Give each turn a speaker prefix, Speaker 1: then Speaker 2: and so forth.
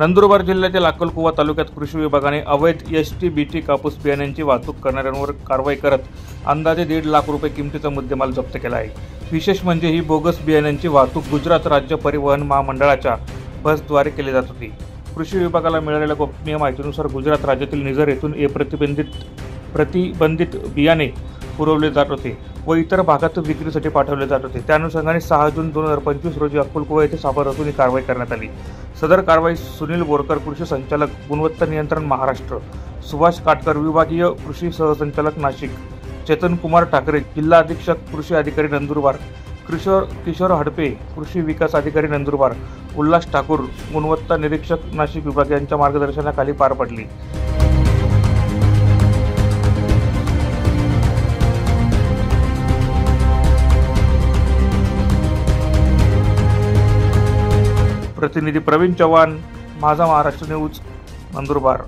Speaker 1: नंदुरबार जिल्ह्यातील अक्कलकुवा तालुक्यात कृषी विभागाने अवैध एसटी-बीटी कापूस बियाण्यांची वाहतूक करणाऱ्यांवर कारवाई करत अंदाजे 1.5 लाख रुपये किमतीचा मुद्देमाल जप्त केला आहे। विशेष म्हणजे ही बोगस बियाण्यांची वाहतूक गुजरात राज्य परिवहन महामंडळाच्या बसद्वारे केली जात होती। कृषी विभागाला मिळालेल्या गोपनीय माहितीनुसार गुजरात राज्यातील निझर येथून प्रतिबंधित बियाणे पुरवले जात होते व इतर भागात विक्रीसाठी पाठवले जात होते। त्या अनुषंगाने 6 जून 2025 रोजी अक्कलकुवा येथे सापळा रचून ही कारवाई करण्यात आली। सदर कारवाई सुनील बोरकर, कृषी संचालक, गुणवत्ता नियंत्रण महाराष्ट्र, सुभाष काटकर, विभागीय कृषी सहसंचालक नाशिक, चेतन कुमार ठाकरे, जिल्हा अधीक्षक कृषी अधिकारी नंदुरबार, किशोर हडपे, कृषी विकास अधिकारी नंदुरबार, उल्हास ठाकूर, गुणवत्ता निरीक्षक नाशिक विभाग यांच्या मार्गदर्शनाखाली पार पडली। प्रतिनिधी प्रवीण चव्हाण, माझा महाराष्ट्र न्यूज, नंदुरबार।